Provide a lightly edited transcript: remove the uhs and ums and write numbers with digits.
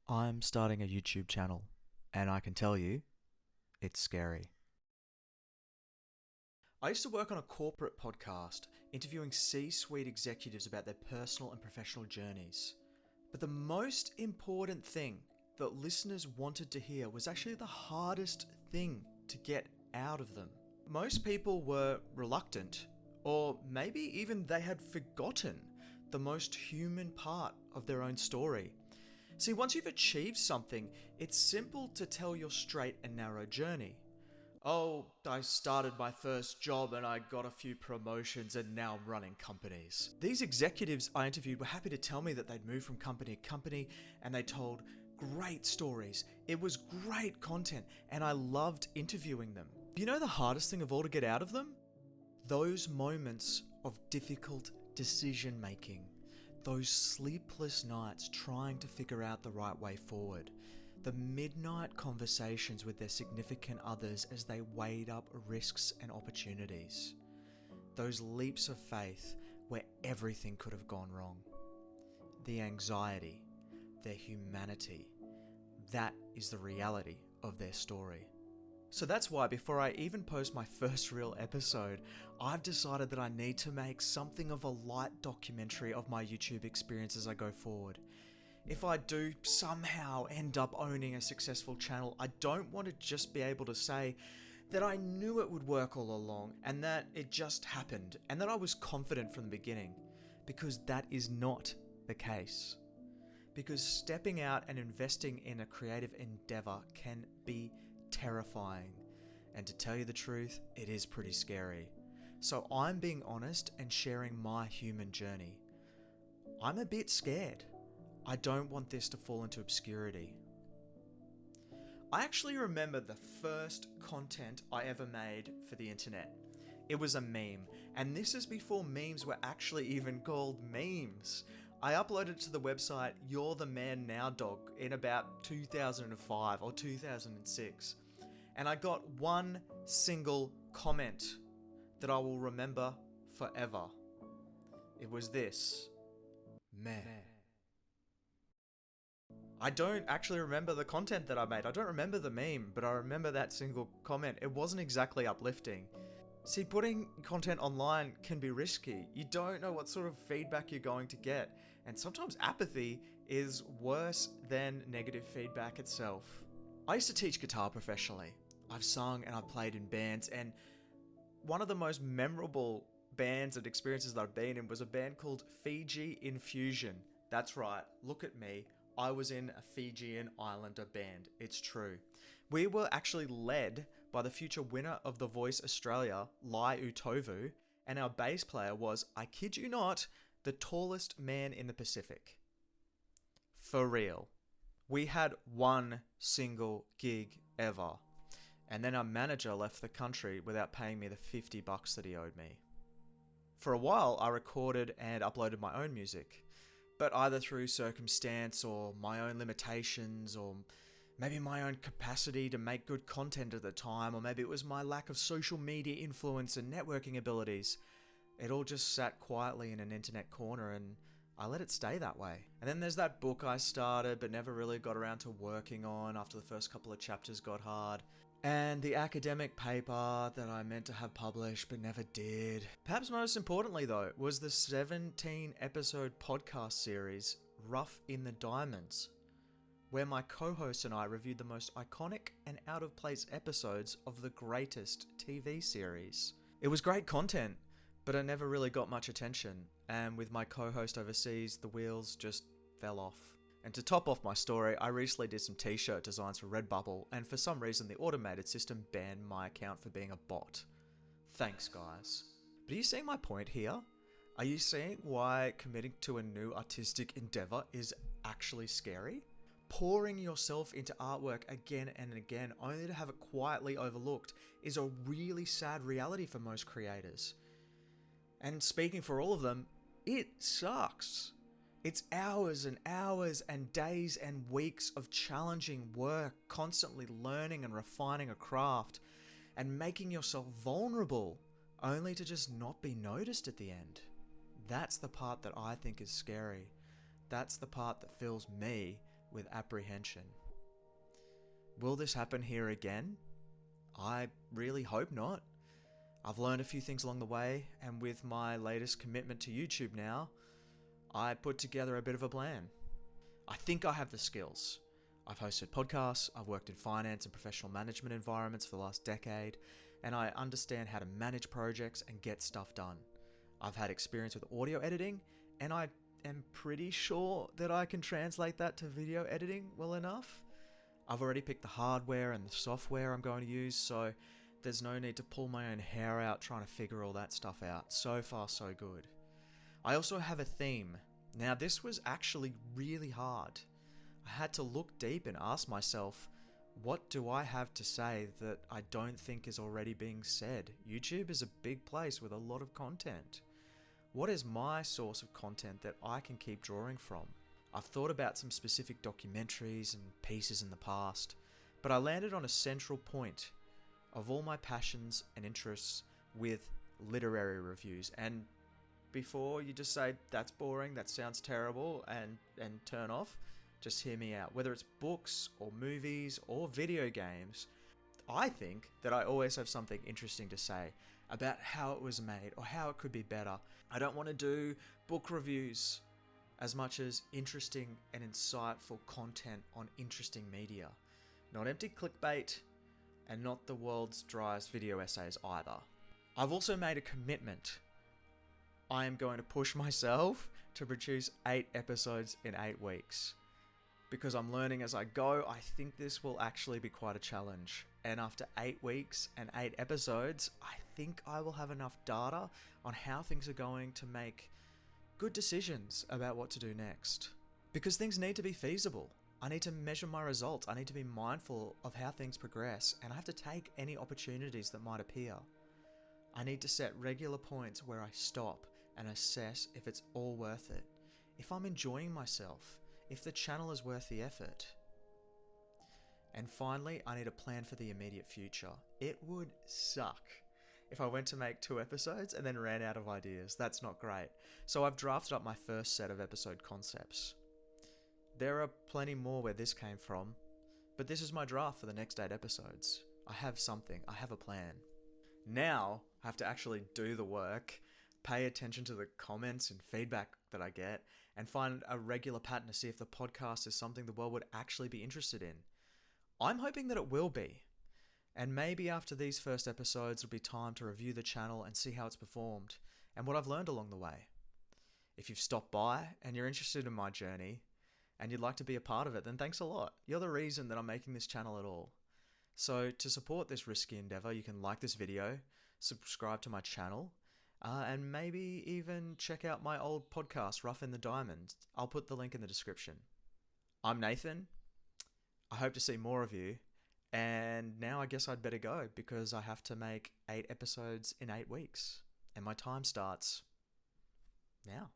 I'm starting a YouTube channel, and I can tell you, it's scary. I used to work on a corporate podcast, interviewing C-suite executives about their personal and professional journeys. But the most important thing that listeners wanted to hear was actually the hardest thing to get out of them. Most people were reluctant, or maybe even they had forgotten the most human part of their own story. See, once you've achieved something, it's simple to tell your straight and narrow journey. Oh, I started my first job and I got a few promotions and now I'm running companies. These executives I interviewed were happy to tell me that they'd moved from company to company and they told great stories. It was great content and I loved interviewing them. You know the hardest thing of all to get out of them? Those moments of difficult decision making. Those sleepless nights trying to figure out the right way forward. The midnight conversations with their significant others as they weighed up risks and opportunities. Those leaps of faith where everything could have gone wrong. The anxiety, their humanity. That is the reality of their story. So that's why before I even post my first real episode, I've decided that I need to make something of a light documentary of my YouTube experience as I go forward. If I do somehow end up owning a successful channel, I don't want to just be able to say that I knew it would work all along and that it just happened and that I was confident from the beginning, because that is not the case. Because stepping out and investing in a creative endeavor can be terrifying, and to tell you the truth, it is pretty scary. So I'm being honest and sharing my human journey. I'm a bit scared. I don't want this to fall into obscurity. I actually remember the first content I ever made for the internet. It was a meme, and this is before memes were actually even called memes. I uploaded it to the website You're the Man Now Dog in about 2005 or 2006, and I got one single comment that I will remember forever. It was this: meh. I don't actually remember the content that I made. I don't remember the meme, but I remember that single comment. It wasn't exactly uplifting. See, putting content online can be risky. You don't know what sort of feedback you're going to get, and sometimes apathy is worse than negative feedback itself. I used to teach guitar professionally. I've sung and I've played in bands, and one of the most memorable bands and experiences that I've been in was a band called Fiji Infusion. That's right, look at me. I was in a Fijian Islander band. It's true. We were actually led by the future winner of The Voice Australia, Lai Utovu, and our bass player was, I kid you not, the tallest man in the Pacific. For real. We had one single gig ever, and then our manager left the country without paying me the $50 that he owed me. For a while, I recorded and uploaded my own music, but either through circumstance or my own limitations, or maybe my own capacity to make good content at the time, or maybe it was my lack of social media influence and networking abilities, it all just sat quietly in an internet corner and I let it stay that way. And then there's that book I started but never really got around to working on after the first couple of chapters got hard. And the academic paper that I meant to have published but never did. Perhaps most importantly though, was the 17 episode podcast series Rough in the Diamonds, where my co-host and I reviewed the most iconic and out of place episodes of the greatest TV series. It was great content, but I never really got much attention, and with my co-host overseas, the wheels just fell off. And to top off my story, I recently did some t-shirt designs for Redbubble, and for some reason the automated system banned my account for being a bot. Thanks guys. But are you seeing my point here? Are you seeing why committing to a new artistic endeavor is actually scary? Pouring yourself into artwork again and again only to have it quietly overlooked is a really sad reality for most creators. And speaking for all of them, it sucks. It's hours and hours and days and weeks of challenging work, constantly learning and refining a craft, and making yourself vulnerable, only to just not be noticed at the end. That's the part that I think is scary. That's the part that fills me with apprehension. Will this happen here again? I really hope not. I've learned a few things along the way, and with my latest commitment to YouTube now, I put together a bit of a plan. I think I have the skills. I've hosted podcasts, I've worked in finance and professional management environments for the last decade, and I understand how to manage projects and get stuff done. I've had experience with audio editing, and I am pretty sure that I can translate that to video editing well enough. I've already picked the hardware and the software I'm going to use, so there's no need to pull my own hair out trying to figure all that stuff out. So far, so good. I also have a theme. Now, this was actually really hard. I had to look deep and ask myself, what do I have to say that I don't think is already being said? YouTube is a big place with a lot of content. What is my source of content that I can keep drawing from? I've thought about some specific documentaries and pieces in the past, but I landed on a central point of all my passions and interests with literary reviews. And before you just say, that's boring, that sounds terrible, and turn off, just hear me out. Whether it's books or movies or video games, I think that I always have something interesting to say about how it was made or how it could be better. I don't want to do book reviews as much as interesting and insightful content on interesting media. Not empty clickbait, and not the world's driest video essays either. I've also made a commitment. I am going to push myself to produce 8 episodes in 8 weeks. Because I'm learning as I go, I think this will actually be quite a challenge. And after 8 weeks and 8 episodes, I think I will have enough data on how things are going to make good decisions about what to do next. Because things need to be feasible. I need to measure my results. I need to be mindful of how things progress, and I have to take any opportunities that might appear. I need to set regular points where I stop and assess if it's all worth it, if I'm enjoying myself, if the channel is worth the effort. And finally, I need a plan for the immediate future. It would suck if I went to make 2 episodes and then ran out of ideas. That's not great. So I've drafted up my first set of episode concepts. There are plenty more where this came from, but this is my draft for the next 8 episodes. I have something, I have a plan. Now, I have to actually do the work, pay attention to the comments and feedback that I get, and find a regular pattern to see if the podcast is something the world would actually be interested in. I'm hoping that it will be. And maybe after these first episodes, it'll be time to review the channel and see how it's performed, and what I've learned along the way. If you've stopped by and you're interested in my journey, and you'd like to be a part of it, then thanks a lot. You're the reason that I'm making this channel at all. So to support this risky endeavor, you can like this video, subscribe to my channel, and maybe even check out my old podcast, Rough in the Diamond. I'll put the link in the description. I'm Nathan. I hope to see more of you. And now I guess I'd better go because I have to make 8 episodes in 8 weeks. And my time starts now.